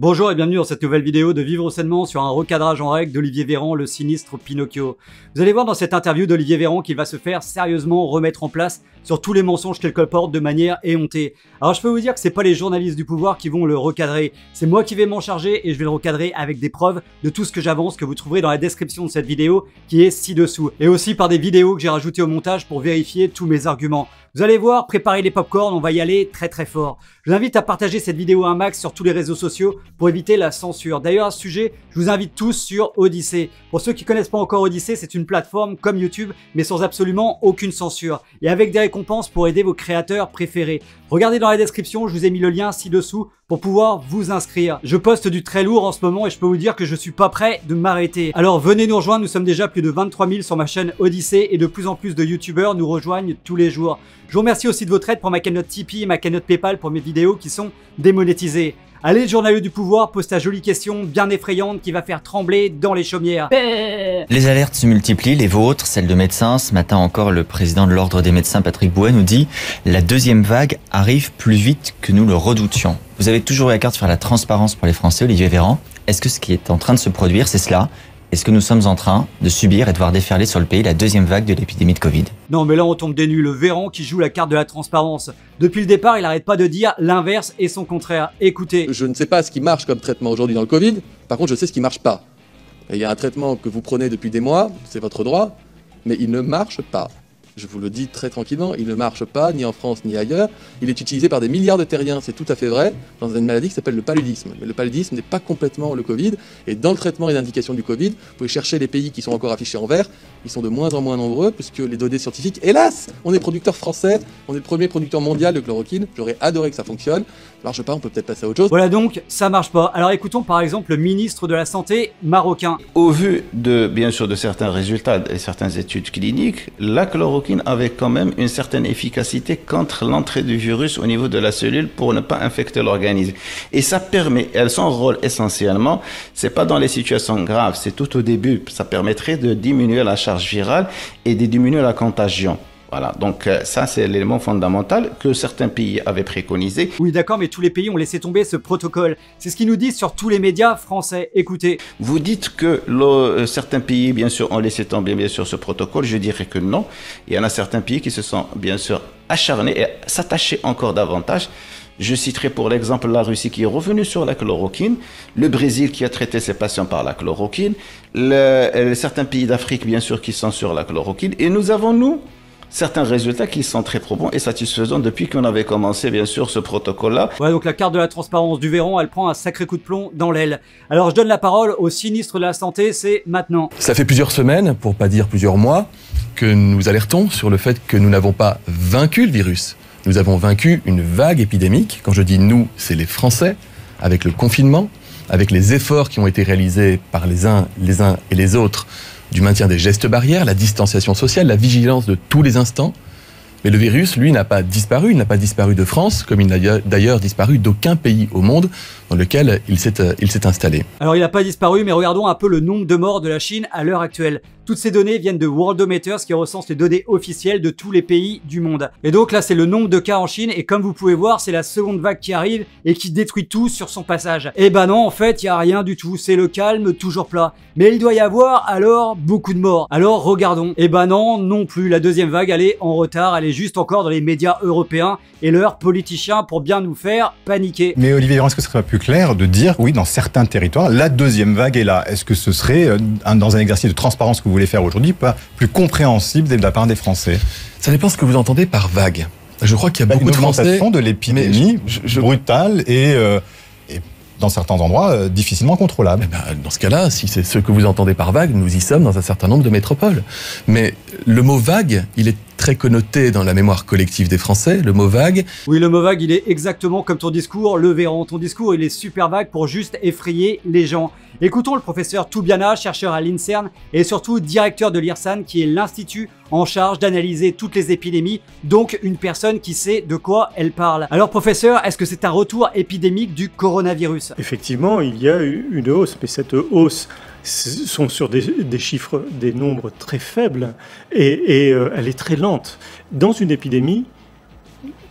Bonjour et bienvenue dans cette nouvelle vidéo de Vivre sainement sur un recadrage en règle d'Olivier Véran, le sinistre Pinocchio. Vous allez voir dans cette interview d'Olivier Véran qu'il va se faire sérieusement remettre en place sur tous les mensonges qu'il colporte de manière éhontée. Alors je peux vous dire que c'est pas les journalistes du pouvoir qui vont le recadrer, c'est moi qui vais m'en charger et je vais le recadrer avec des preuves de tout ce que j'avance que vous trouverez dans la description de cette vidéo qui est ci-dessous. Et aussi par des vidéos que j'ai rajoutées au montage pour vérifier tous mes arguments. Vous allez voir, préparez les popcorn, on va y aller très très fort. Je vous invite à partager cette vidéo un max sur tous les réseaux sociaux pour éviter la censure. D'ailleurs à ce sujet, je vous invite tous sur Odysée. Pour ceux qui connaissent pas encore Odysée, c'est une plateforme comme YouTube mais sans absolument aucune censure et avec des récompenses pour aider vos créateurs préférés. Regardez dans la description, je vous ai mis le lien ci-dessous pour pouvoir vous inscrire. Je poste du très lourd en ce moment et je peux vous dire que je suis pas prêt de m'arrêter. Alors venez nous rejoindre, nous sommes déjà plus de 23 000 sur ma chaîne Odysée et de plus en plus de youtubeurs nous rejoignent tous les jours. Je vous remercie aussi de votre aide pour ma cagnotte Tipeee et ma cagnotte Paypal pour mes vidéos qui sont démonétisées. Allez, le journalier du pouvoir, pose ta jolie question bien effrayante qui va faire trembler dans les chaumières. Les alertes se multiplient, les vôtres, celles de médecins. Ce matin encore, le président de l'Ordre des médecins, Patrick Bouet, nous dit « La deuxième vague arrive plus vite que nous le redoutions ». Vous avez toujours eu à cœur de faire la transparence pour les Français, Olivier Véran. Est-ce que ce qui est en train de se produire, c'est cela ? Est-ce que nous sommes en train de subir et de voir déferler sur le pays la deuxième vague de l'épidémie de Covid? Non mais là on tombe des nues, le Véran qui joue la carte de la transparence. Depuis le départ, il n'arrête pas de dire l'inverse et son contraire. Écoutez. Je ne sais pas ce qui marche comme traitement aujourd'hui dans le Covid, par contre je sais ce qui marche pas. Et il y a un traitement que vous prenez depuis des mois, c'est votre droit, mais il ne marche pas. Je vous le dis très tranquillement, il ne marche pas, ni en France ni ailleurs. Il est utilisé par des milliards de terriens, c'est tout à fait vrai, dans une maladie qui s'appelle le paludisme. Mais le paludisme n'est pas complètement le Covid. Et dans le traitement et l'indication du Covid, vous pouvez chercher les pays qui sont encore affichés en vert. Ils sont de moins en moins nombreux, puisque les données scientifiques, hélas, on est producteur français, on est le premier producteur mondial de chloroquine. J'aurais adoré que ça fonctionne. Ça marche pas, on peut peut-être passer à autre chose. Voilà donc, ça marche pas. Alors écoutons par exemple le ministre de la Santé marocain. Au vu de, bien sûr, de certains résultats et certaines études cliniques, la chloroquine avait quand même une certaine efficacité contre l'entrée du virus au niveau de la cellule pour ne pas infecter l'organisme. Et ça permet, son rôle essentiellement, c'est pas dans les situations graves, c'est tout au début. Ça permettrait de diminuer la charge virale et de diminuer la contagion. Voilà, donc ça c'est l'élément fondamental que certains pays avaient préconisé. Oui d'accord, mais tous les pays ont laissé tomber ce protocole. C'est ce qu'ils nous disent sur tous les médias français. Écoutez. Vous dites que certains pays, bien sûr, ont laissé tomber bien sûr ce protocole. Je dirais que non. Il y en a certains pays qui se sont bien sûr acharnés et s'attachaient encore davantage. Je citerai pour l'exemple la Russie qui est revenue sur la chloroquine, le Brésil qui a traité ses patients par la chloroquine, certains pays d'Afrique bien sûr qui sont sur la chloroquine et nous avons nous certains résultats qui sont très probants et satisfaisants depuis qu'on avait commencé bien sûr ce protocole-là. Ouais, donc la carte de la transparence du Véran, elle prend un sacré coup de plomb dans l'aile. Alors je donne la parole au sinistre de la santé, c'est maintenant. Ça fait plusieurs semaines, pour pas dire plusieurs mois, que nous alertons sur le fait que nous n'avons pas vaincu le virus. Nous avons vaincu une vague épidémique. Quand je dis nous, c'est les Français, avec le confinement, avec les efforts qui ont été réalisés par les uns et les autres du maintien des gestes barrières, la distanciation sociale, la vigilance de tous les instants. Mais le virus, lui, n'a pas disparu. Il n'a pas disparu de France, comme il n'a d'ailleurs disparu d'aucun pays au monde dans lequel il s'est installé. Alors il n'a pas disparu, mais regardons un peu le nombre de morts de la Chine à l'heure actuelle. Toutes ces données viennent de Worldometers qui recense les données officielles de tous les pays du monde. Et donc là c'est le nombre de cas en Chine et comme vous pouvez voir c'est la seconde vague qui arrive et qui détruit tout sur son passage. Et bah non en fait il n'y a rien du tout, c'est le calme toujours plat. Mais il doit y avoir alors beaucoup de morts. Alors regardons. Et bah non, non plus, la deuxième vague elle est en retard, elle est juste encore dans les médias européens et leurs politiciens pour bien nous faire paniquer. Mais Olivier Véran, est-ce que ce serait pas plus clair de dire oui dans certains territoires la deuxième vague est là? Est-ce que ce serait dans un exercice de transparence que vous voulez faire aujourd'hui, pas plus compréhensible de la part des Français? Ça dépend ce que vous entendez par vague. Je crois qu'il y a beaucoup de Français... Une augmentation de l'épidémie brutale et dans certains endroits difficilement contrôlable. Dans ce cas-là, si c'est ce que vous entendez par vague, nous y sommes dans un certain nombre de métropoles. Mais le mot vague, il est très connoté dans la mémoire collective des Français, le mot vague. Oui, le mot vague, il est exactement comme ton discours, le Véran. Ton discours, il est super vague pour juste effrayer les gens. Écoutons le professeur Toubiana, chercheur à l'INSERM et surtout directeur de l'IRSAN, qui est l'institut en charge d'analyser toutes les épidémies, donc une personne qui sait de quoi elle parle. Alors professeur, est-ce que c'est un retour épidémique du coronavirus? Effectivement, il y a eu une hausse, mais cette hausse sont sur des chiffres, des nombres très faibles et elle est très lente. Dans une épidémie,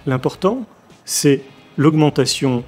l'important, c'est l'augmentation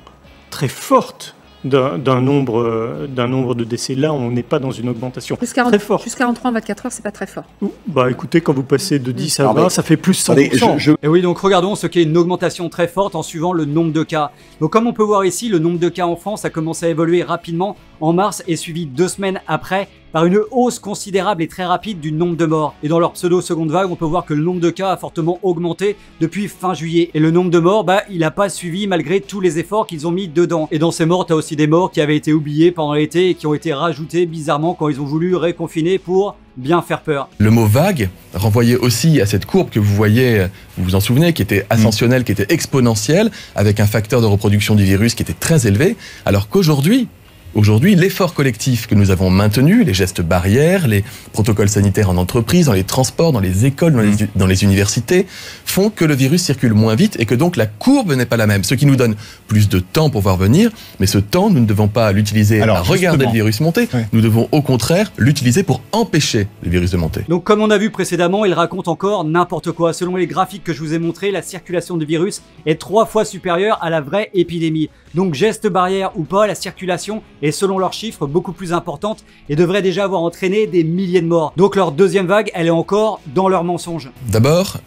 très forte d'un nombre de décès. Là, on n'est pas dans une augmentation Plus très forte. Plus 43 en 24 heures, c'est pas très fort. Bah écoutez, quand vous passez de 10 à 20, ça fait plus 100%. Et oui, donc regardons ce qu'est une augmentation très forte en suivant le nombre de cas. Donc comme on peut voir ici, le nombre de cas en France a commencé à évoluer rapidement en mars et suivi 2 semaines après par une hausse considérable et très rapide du nombre de morts. Et dans leur pseudo-seconde vague, on peut voir que le nombre de cas a fortement augmenté depuis fin juillet. Et le nombre de morts, il n'a pas suivi malgré tous les efforts qu'ils ont mis dedans. Et dans ces morts, t'as aussi des morts qui avaient été oubliés pendant l'été et qui ont été rajoutés bizarrement quand ils ont voulu réconfiner pour bien faire peur. Le mot vague renvoyait aussi à cette courbe que vous voyez, vous vous en souvenez, qui était ascensionnelle, qui était exponentielle, avec un facteur de reproduction du virus qui était très élevé, alors qu'aujourd'hui, l'effort collectif que nous avons maintenu, les gestes barrières, les protocoles sanitaires en entreprise, dans les transports, dans les écoles, dans les universités, font que le virus circule moins vite et que donc la courbe n'est pas la même. Ce qui nous donne plus de temps pour voir venir, mais ce temps, nous ne devons pas l'utiliser à regarder le virus monter, nous devons au contraire l'utiliser pour empêcher le virus de monter. Donc comme on a vu précédemment, il raconte encore n'importe quoi. Selon les graphiques que je vous ai montrés, la circulation du virus est 3 fois supérieure à la vraie épidémie. Donc gestes barrières ou pas, la circulation est selon leurs chiffres beaucoup plus importante et devrait déjà avoir entraîné des milliers de morts. Donc leur deuxième vague, elle est encore dans leurs mensonges. D'abord,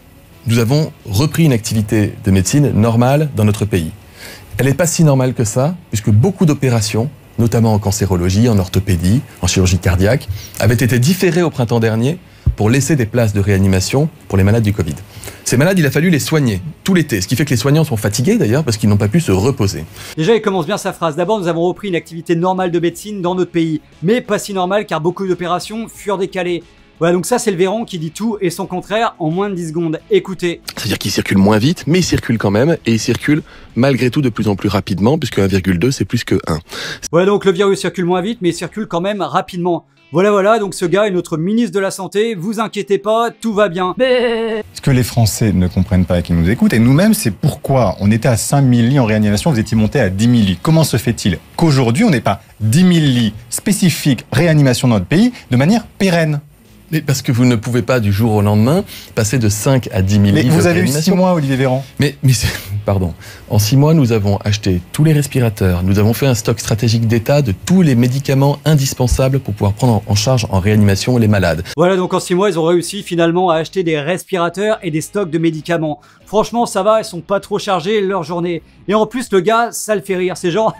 nous avons repris une activité de médecine normale dans notre pays. Elle n'est pas si normale que ça, puisque beaucoup d'opérations, notamment en cancérologie, en orthopédie, en chirurgie cardiaque, avaient été différées au printemps dernier pour laisser des places de réanimation pour les malades du Covid. Ces malades, il a fallu les soigner tout l'été, ce qui fait que les soignants sont fatigués d'ailleurs parce qu'ils n'ont pas pu se reposer. Déjà, il commence bien sa phrase. D'abord, nous avons repris une activité normale de médecine dans notre pays, mais pas si normale car beaucoup d'opérations furent décalées. Voilà, donc ça c'est le Véran qui dit tout et son contraire en moins de 10 secondes. Écoutez. C'est-à-dire qu'il circule moins vite, mais il circule quand même, et il circule malgré tout de plus en plus rapidement, puisque 1,2 c'est plus que 1. Voilà, donc le virus circule moins vite, mais il circule quand même rapidement. Voilà, donc ce gars est notre ministre de la Santé, vous inquiétez pas, tout va bien. Ce que les Français ne comprennent pas et qui nous écoutent, et nous-mêmes, c'est pourquoi on était à 5 000 lits en réanimation, vous étiez monté à 10 000 lits. Comment se fait-il qu'aujourd'hui, on n'ait pas 10 000 lits spécifiques réanimation dans notre pays de manière pérenne ? Mais parce que vous ne pouvez pas du jour au lendemain passer de 5 à 10 000 mais lits. Vous avez eu 6 mois, Olivier Véran. Pardon. En 6 mois, nous avons acheté tous les respirateurs. Nous avons fait un stock stratégique d'État de tous les médicaments indispensables pour pouvoir prendre en charge en réanimation les malades. Voilà, donc en 6 mois, ils ont réussi finalement à acheter des respirateurs et des stocks de médicaments. Franchement, ça va, ils sont pas trop chargés leur journée. Et en plus, le gars, ça le fait rire. C'est genre,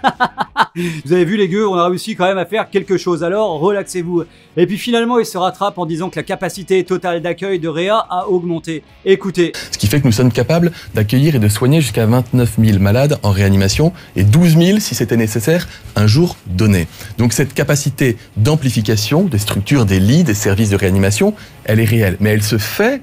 vous avez vu les gueux, on a réussi quand même à faire quelque chose. Alors, relaxez-vous. Et puis finalement, il se rattrape en disant que la capacité totale d'accueil de Réa a augmenté. Écoutez. Ce qui fait que nous sommes capables d'accueillir et de soigner jusqu'à 29 000 malades en réanimation et 12 000 si c'était nécessaire un jour donné. Donc cette capacité d'amplification des structures, des lits, des services de réanimation, elle est réelle. Mais elle se fait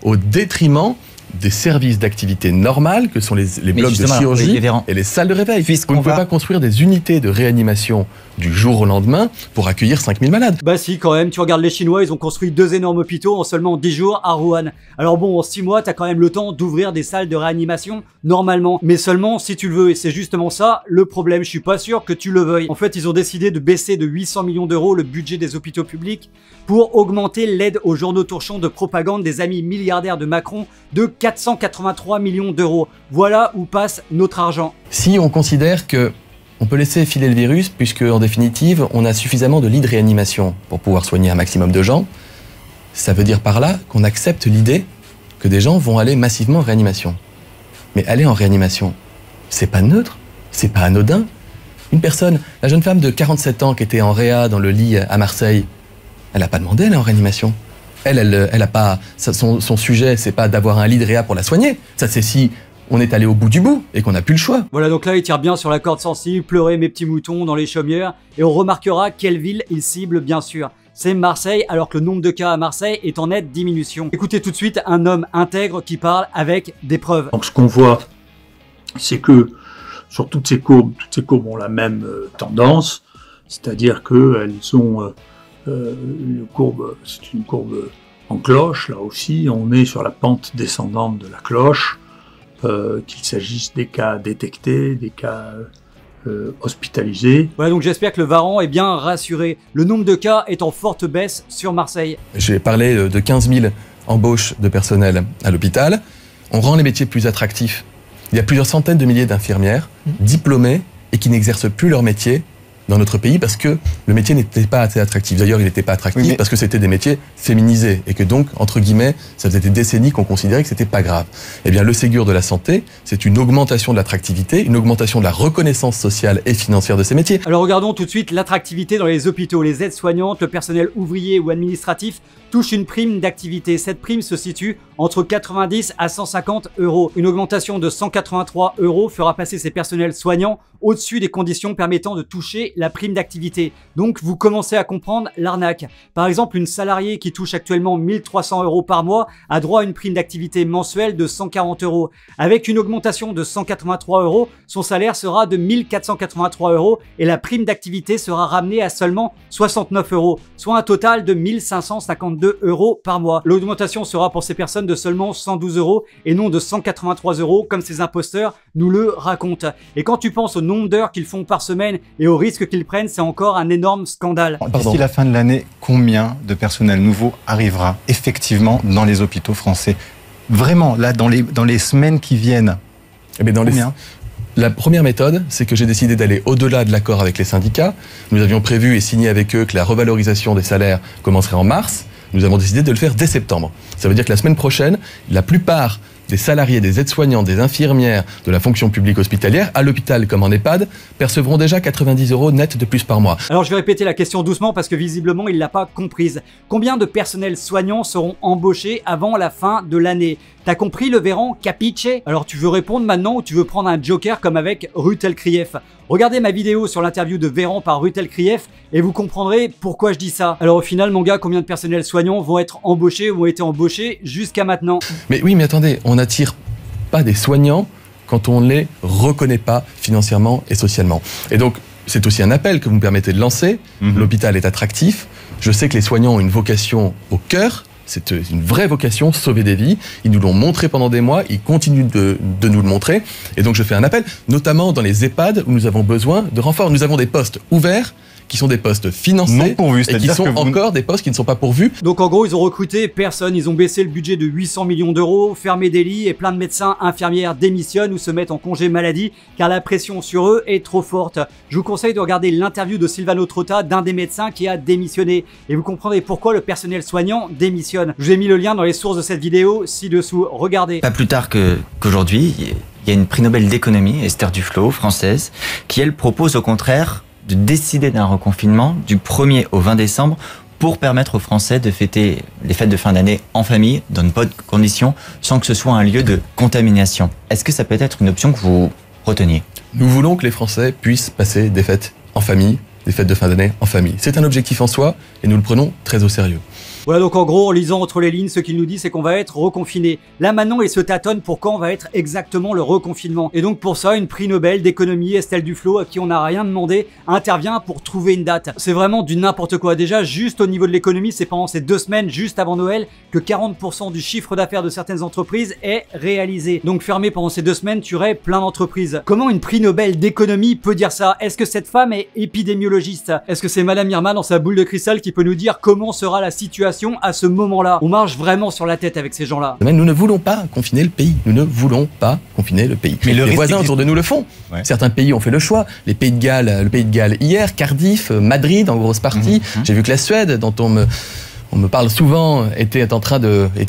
au détriment des services d'activité normales que sont les blocs de chirurgie et les salles de réveil. Vous ne pouvez pas construire des unités de réanimation du jour au lendemain pour accueillir 5000 malades. Bah si, quand même, tu regardes les Chinois, ils ont construit 2 énormes hôpitaux en seulement 10 jours à Wuhan. Alors bon, en 6 mois, t'as quand même le temps d'ouvrir des salles de réanimation normalement, mais seulement si tu le veux, et c'est justement ça le problème, je suis pas sûr que tu le veuilles. En fait, ils ont décidé de baisser de 800 millions d'euros le budget des hôpitaux publics pour augmenter l'aide aux journaux torchons de propagande des amis milliardaires de Macron de 483 millions d'euros. Voilà où passe notre argent. Si on considère que on peut laisser filer le virus, puisque en définitive, on a suffisamment de lits de réanimation pour pouvoir soigner un maximum de gens, ça veut dire par là qu'on accepte l'idée que des gens vont aller massivement en réanimation. Mais aller en réanimation, c'est pas neutre, c'est pas anodin. Une personne, la jeune femme de 47 ans qui était en réa dans le lit à Marseille, elle n'a pas demandé d'aller en réanimation. Elle a pas, son sujet, c'est pas d'avoir un lit de réa pour la soigner. Ça, c'est si on est allé au bout du bout et qu'on n'a plus le choix. Voilà, donc là, il tire bien sur la corde sensible, pleurer mes petits moutons dans les chaumières, et on remarquera quelle ville il cible, bien sûr. C'est Marseille, alors que le nombre de cas à Marseille est en nette diminution. Écoutez tout de suite un homme intègre qui parle avec des preuves. Donc ce qu'on voit, c'est que sur toutes ces courbes ont la même tendance, c'est-à-dire qu'elles ont une courbe, c'est une courbe en cloche, là aussi, on est sur la pente descendante de la cloche, qu'il s'agisse des cas détectés, des cas hospitalisés. Voilà, donc j'espère que le Varan est bien rassuré. Le nombre de cas est en forte baisse sur Marseille. J'ai parlé de 15 000 embauches de personnel à l'hôpital. On rend les métiers plus attractifs. Il y a plusieurs centaines de milliers d'infirmières diplômées et qui n'exercent plus leur métier dans notre pays parce que le métier n'était pas assez attractif. D'ailleurs, il n'était pas attractif parce que c'était des métiers féminisés et que donc, entre guillemets, ça faisait des décennies qu'on considérait que c'était pas grave. Eh bien, le Ségur de la santé, c'est une augmentation de l'attractivité, une augmentation de la reconnaissance sociale et financière de ces métiers. Alors regardons tout de suite l'attractivité dans les hôpitaux. Les aides-soignantes, le personnel ouvrier ou administratif touchent une prime d'activité. Cette prime se situe entre 90 à 150 €. Une augmentation de 183 € fera passer ces personnels soignants au-dessus des conditions permettant de toucher la prime d'activité. Donc vous commencez à comprendre l'arnaque. Par exemple, une salariée qui touche actuellement 1300 € par mois a droit à une prime d'activité mensuelle de 140 €. Avec une augmentation de 183 €, son salaire sera de 1483 € et la prime d'activité sera ramenée à seulement 69 €, soit un total de 1552 € par mois. L'augmentation sera pour ces personnes de seulement 112 € et non de 183 € comme ces imposteurs nous le racontent. Et quand tu penses au nombre d'heures qu'ils font par semaine et au risque qu'ils prennent, c'est encore un énorme scandale. D'ici la fin de l'année, combien de personnel nouveau arrivera effectivement dans les hôpitaux français? Vraiment, là, dans les semaines qui viennent. Eh bien, la première méthode, c'est que j'ai décidé d'aller au-delà de l'accord avec les syndicats. Nous avions prévu et signé avec eux que la revalorisation des salaires commencerait en mars. Nous avons décidé de le faire dès septembre. Ça veut dire que la semaine prochaine, la plupart des salariés, des aides-soignants, des infirmières de la fonction publique hospitalière, à l'hôpital comme en EHPAD, percevront déjà 90 € net de plus par mois. Alors je vais répéter la question doucement parce que visiblement il ne l'a pas comprise. Combien de personnels soignants seront embauchés avant la fin de l'année? T'as compris le Véran, capiche? Alors tu veux répondre maintenant ou tu veux prendre un joker comme avec Ruth Elkrief? Regardez ma vidéo sur l'interview de Véran par Ruth Elkrief et vous comprendrez pourquoi je dis ça. Alors au final mon gars, combien de personnels soignants vont être embauchés ou ont été embauchés jusqu'à maintenant? Mais oui, mais attendez, on n'attire pas des soignants quand on ne les reconnaît pas financièrement et socialement. Et donc c'est aussi un appel que vous me permettez de lancer. L'hôpital est attractif. Je sais que les soignants ont une vocation au cœur. C'est une vraie vocation, sauver des vies. Ils nous l'ont montré pendant des mois, ils continuent de nous le montrer. Et donc je fais un appel, notamment dans les EHPAD où nous avons besoin de renforts. Nous avons des postes ouverts qui sont des postes financés et qui sont encore des postes qui ne sont pas pourvus. Donc en gros, ils ont recruté personne, ils ont baissé le budget de 800 millions d'euros, fermé des lits et plein de médecins, infirmières démissionnent ou se mettent en congé maladie car la pression sur eux est trop forte. Je vous conseille de regarder l'interview de Silvano Trotta, d'un des médecins qui a démissionné et vous comprendrez pourquoi le personnel soignant démissionne. Je vous ai mis le lien dans les sources de cette vidéo ci-dessous, regardez. Pas plus tard qu'aujourd'hui, il y a une prix Nobel d'économie, Esther Duflo, française, qui elle propose au contraire de décider d'un reconfinement du 1er au 20 décembre pour permettre aux Français de fêter les fêtes de fin d'année en famille, dans de bonnes conditions, sans que ce soit un lieu de contamination. Est-ce que ça peut être une option que vous reteniez? Nous voulons que les Français puissent passer des fêtes en famille, des fêtes de fin d'année en famille. C'est un objectif en soi et nous le prenons très au sérieux. Voilà, donc en gros, en lisant entre les lignes, ce qu'il nous dit, c'est qu'on va être reconfiné. Là maintenant, il se tâtonne pour quand va être exactement le reconfinement. Et donc pour ça, une prix Nobel d'économie, Estelle Duflo, à qui on n'a rien demandé, intervient pour trouver une date. C'est vraiment du n'importe quoi. Déjà, juste au niveau de l'économie, c'est pendant ces 2 semaines, juste avant Noël, que 40% du chiffre d'affaires de certaines entreprises est réalisé. Donc fermé pendant ces 2 semaines, tu aurais plein d'entreprises. Comment une prix Nobel d'économie peut dire ça? Est-ce que cette femme est épidémiologiste? Est-ce que c'est Madame Irma dans sa boule de cristal qui peut nous dire comment sera la situation à ce moment-là? On marche vraiment sur la tête avec ces gens-là. Nous ne voulons pas confiner le pays. Nous ne voulons pas confiner le pays. Mais les voisins autour de nous le font. Ouais. Certains pays ont fait le choix. Le Pays de Galles hier, Cardiff, Madrid en grosse partie. J'ai vu que la Suède, dont on me parle souvent, était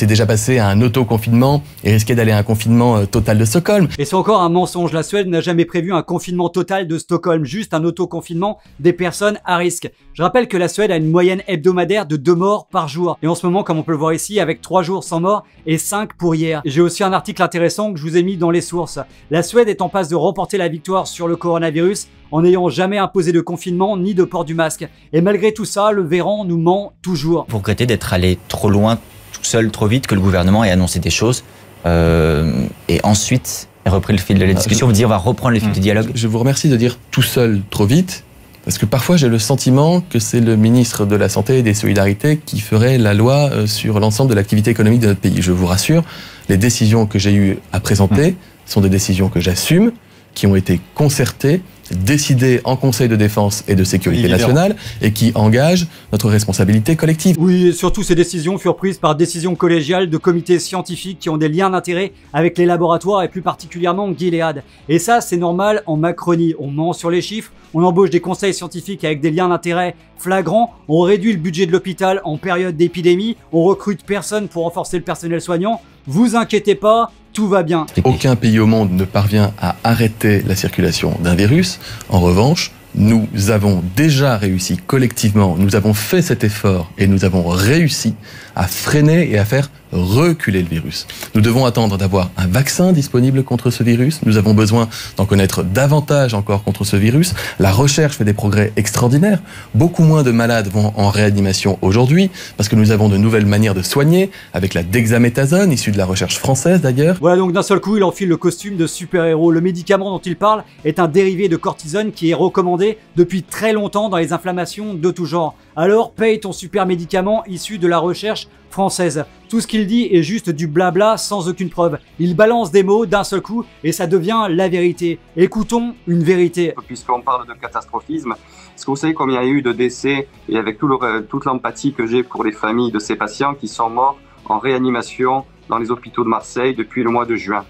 déjà passé à un auto-confinement et risquait d'aller à un confinement total de Stockholm. Et c'est encore un mensonge. La Suède n'a jamais prévu un confinement total de Stockholm, juste un auto-confinement des personnes à risque. Je rappelle que la Suède a une moyenne hebdomadaire de 2 morts par jour. Et en ce moment, comme on peut le voir ici, avec 3 jours sans mort et 5 pour hier. J'ai aussi un article intéressant que je vous ai mis dans les sources. La Suède est en passe de remporter la victoire sur le coronavirus en n'ayant jamais imposé de confinement ni de port du masque. Et malgré tout ça, le Véran nous ment toujours. Vous regrettez d'être allé trop loin, tout seul, trop vite, que le gouvernement ait annoncé des choses et ensuite ait repris le fil de la discussion, vous dire on va reprendre le fil du dialogue? Je vous remercie de dire tout seul, trop vite, parce que parfois j'ai le sentiment que c'est le ministre de la Santé et des Solidarités qui ferait la loi sur l'ensemble de l'activité économique de notre pays. Je vous rassure, les décisions que j'ai eu à présenter sont des décisions que j'assume, qui ont été concertées décidée en Conseil de défense et de sécurité nationale et qui engage notre responsabilité collective. Oui, et surtout ces décisions furent prises par décision collégiale de comités scientifiques qui ont des liens d'intérêt avec les laboratoires et plus particulièrement Gilead. Et ça, c'est normal en Macronie. On ment sur les chiffres, on embauche des conseils scientifiques avec des liens d'intérêt flagrants, on réduit le budget de l'hôpital en période d'épidémie, on recrute personne pour renforcer le personnel soignant. Vous inquiétez pas, tout va bien. Aucun pays au monde ne parvient à arrêter la circulation d'un virus. En revanche, nous avons déjà réussi collectivement, nous avons fait cet effort et nous avons réussi à freiner et à faire reculer le virus. Nous devons attendre d'avoir un vaccin disponible contre ce virus. Nous avons besoin d'en connaître davantage encore contre ce virus. La recherche fait des progrès extraordinaires. Beaucoup moins de malades vont en réanimation aujourd'hui parce que nous avons de nouvelles manières de soigner avec la dexaméthasone, issue de la recherche française d'ailleurs. Voilà, donc d'un seul coup, il enfile le costume de super-héros. Le médicament dont il parle est un dérivé de cortisone qui est recommandé depuis très longtemps dans les inflammations de tout genre. Alors paye ton super médicament issu de la recherche française. Tout ce qu'il dit est juste du blabla sans aucune preuve. Il balance des mots d'un seul coup et ça devient la vérité. Écoutons une vérité. Puisqu'on parle de catastrophisme, est-ce que vous savez combien il y a eu de décès, et avec toute l'empathie que j'ai pour les familles de ces patients qui sont morts en réanimation dans les hôpitaux de Marseille depuis le mois de juin?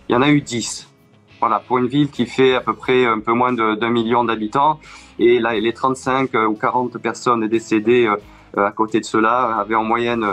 Il y en a eu 10. Voilà, pour une ville qui fait à peu près un peu moins d'1 million d'habitants. Et là, les 35 ou 40 personnes décédées à côté de cela avaient en moyenne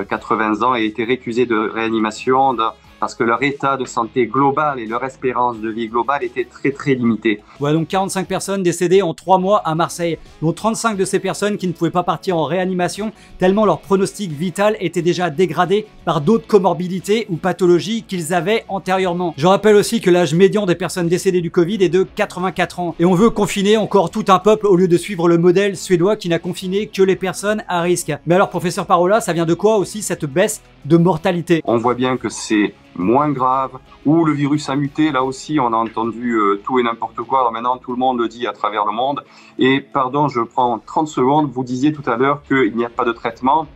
80 ans et étaient récusées de réanimation parce que leur état de santé global et leur espérance de vie globale était très limitée. Voilà donc 45 personnes décédées en 3 mois à Marseille, dont 35 de ces personnes qui ne pouvaient pas partir en réanimation tellement leur pronostic vital était déjà dégradé par d'autres comorbidités ou pathologies qu'ils avaient antérieurement. Je rappelle aussi que l'âge médian des personnes décédées du Covid est de 84 ans. Et on veut confiner encore tout un peuple au lieu de suivre le modèle suédois qui n'a confiné que les personnes à risque. Mais alors professeur Parola, ça vient de quoi aussi cette baisse de mortalité? On voit bien que c'est moins grave, ou le virus a muté, là aussi on a entendu tout et n'importe quoi, alors maintenant tout le monde le dit à travers le monde, et pardon, je prends 30 secondes, vous disiez tout à l'heure qu'il n'y a pas de traitement,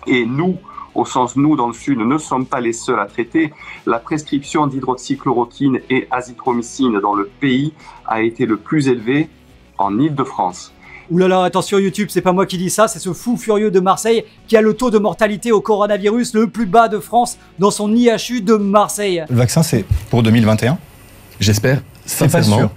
et nous, au sens nous dans le Sud, ne sommes pas les seuls à traiter. La prescription d'hydroxychloroquine et azithromycine dans le pays a été le plus élevée en Île-de-France. Oulala, attention YouTube, c'est pas moi qui dis ça, c'est ce fou furieux de Marseille qui a le taux de mortalité au coronavirus le plus bas de France dans son IHU de Marseille. Le vaccin, c'est pour 2021 ? J'espère sincèrement.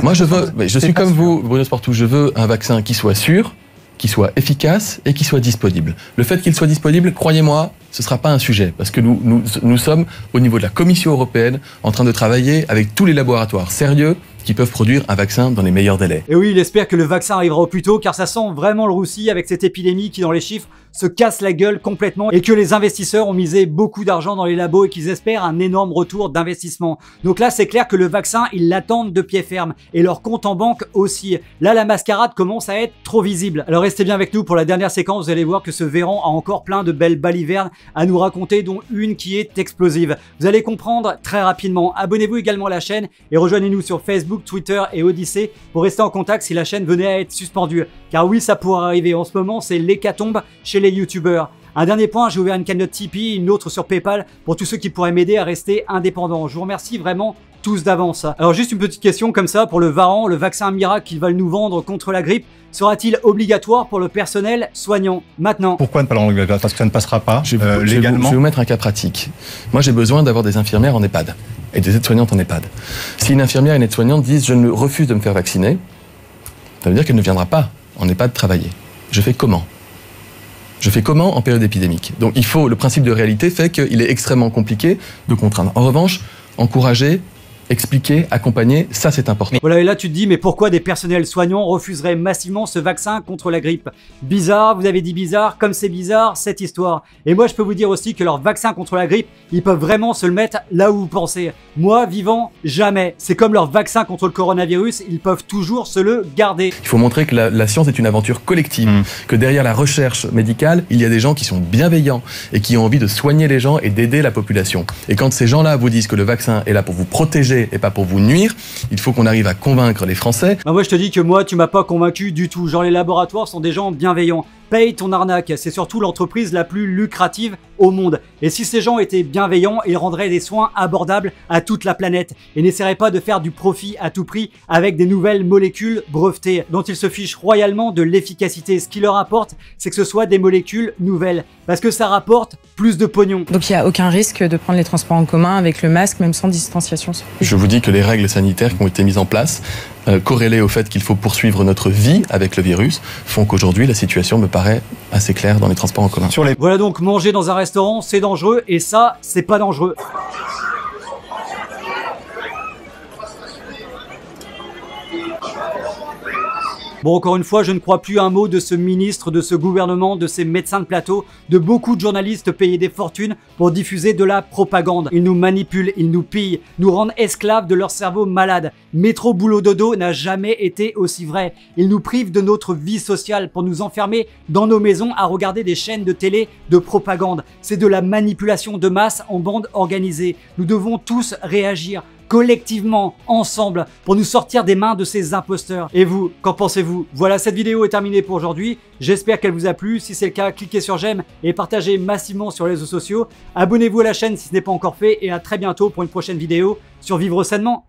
Moi, je suis comme vous, Bruno Sportou, je veux un vaccin qui soit sûr, qui soit efficace et qui soit disponible. Le fait qu'il soit disponible, croyez-moi, ce ne sera pas un sujet, parce que nous sommes, au niveau de la Commission européenne, en train de travailler avec tous les laboratoires sérieux qui peuvent produire un vaccin dans les meilleurs délais. Et oui, il espère que le vaccin arrivera au plus tôt, car ça sent vraiment le roussi avec cette épidémie qui, dans les chiffres, se casse la gueule complètement et que les investisseurs ont misé beaucoup d'argent dans les labos et qu'ils espèrent un énorme retour d'investissement. Donc là, c'est clair que le vaccin, ils l'attendent de pied ferme et leur compte en banque aussi. Là, la mascarade commence à être trop visible. Alors restez bien avec nous pour la dernière séquence, vous allez voir que ce Véran a encore plein de belles balivernes à nous raconter, dont une qui est explosive. Vous allez comprendre très rapidement. Abonnez-vous également à la chaîne et rejoignez-nous sur Facebook, Twitter et Odyssée pour rester en contact si la chaîne venait à être suspendue. Car oui, ça pourrait arriver. En ce moment, c'est l'hécatombe chez les youtubeurs. Un dernier point, j'ai ouvert une cagnotte Tipeee, une autre sur PayPal pour tous ceux qui pourraient m'aider à rester indépendant. Je vous remercie vraiment tous d'avance. Alors juste une petite question comme ça pour le Varan, le vaccin miracle qu'ils veulent nous vendre contre la grippe, sera-t-il obligatoire pour le personnel soignant maintenant? Pourquoi ne pas l'enlever? Parce que ça ne passera pas légalement. Je vais vous mettre un cas pratique. Moi j'ai besoin d'avoir des infirmières en EHPAD et des aides-soignantes en EHPAD. Si une infirmière et une aide-soignante disent je ne refuse de me faire vacciner, ça veut dire qu'elle ne viendra pas en EHPAD travailler. Je fais comment? Je fais comment en période épidémique? Donc le principe de réalité fait qu'il est extrêmement compliqué de contraindre. En revanche, encourager, expliquer, accompagner, ça c'est important. Voilà, et là tu te dis, mais pourquoi des personnels soignants refuseraient massivement ce vaccin contre la grippe? Bizarre, vous avez dit bizarre, comme c'est bizarre cette histoire. Et moi je peux vous dire aussi que leur vaccin contre la grippe, ils peuvent vraiment se le mettre là où vous pensez. Moi, vivant, jamais. C'est comme leur vaccin contre le coronavirus, ils peuvent toujours se le garder. Il faut montrer que la science est une aventure collective, que derrière la recherche médicale, il y a des gens qui sont bienveillants et qui ont envie de soigner les gens et d'aider la population. Et quand ces gens-là vous disent que le vaccin est là pour vous protéger et pas pour vous nuire, il faut qu'on arrive à convaincre les Français. Moi je te dis que moi tu m'as pas convaincu du tout, genre les laboratoires sont des gens bienveillants. paye ton arnaque. C'est surtout l'entreprise la plus lucrative au monde. Et si ces gens étaient bienveillants, ils rendraient des soins abordables à toute la planète et n'essaieraient pas de faire du profit à tout prix avec des nouvelles molécules brevetées dont ils se fichent royalement de l'efficacité. Ce qui leur importe, c'est que ce soit des molécules nouvelles parce que ça rapporte plus de pognon. Donc il n'y a aucun risque de prendre les transports en commun avec le masque, même sans distanciation. Je vous dis que les règles sanitaires qui ont été mises en place, corrélées au fait qu'il faut poursuivre notre vie avec le virus, font qu'aujourd'hui la situation me paraît assez claire dans les transports en commun. Voilà donc, manger dans un restaurant, c'est dangereux et ça, c'est pas dangereux. Bon, encore une fois, je ne crois plus un mot de ce ministre, de ce gouvernement, de ces médecins de plateau, de beaucoup de journalistes payés des fortunes pour diffuser de la propagande. Ils nous manipulent, ils nous pillent, nous rendent esclaves de leur cerveau malade. Métro boulot dodo n'a jamais été aussi vrai. Ils nous privent de notre vie sociale pour nous enfermer dans nos maisons à regarder des chaînes de télé de propagande. C'est de la manipulation de masse en bande organisée. Nous devons tous réagir collectivement, ensemble, pour nous sortir des mains de ces imposteurs. Et vous, qu'en pensez-vous? Voilà, cette vidéo est terminée pour aujourd'hui. J'espère qu'elle vous a plu. Si c'est le cas, cliquez sur j'aime et partagez massivement sur les réseaux sociaux. Abonnez-vous à la chaîne si ce n'est pas encore fait et à très bientôt pour une prochaine vidéo sur Vivre Sainement.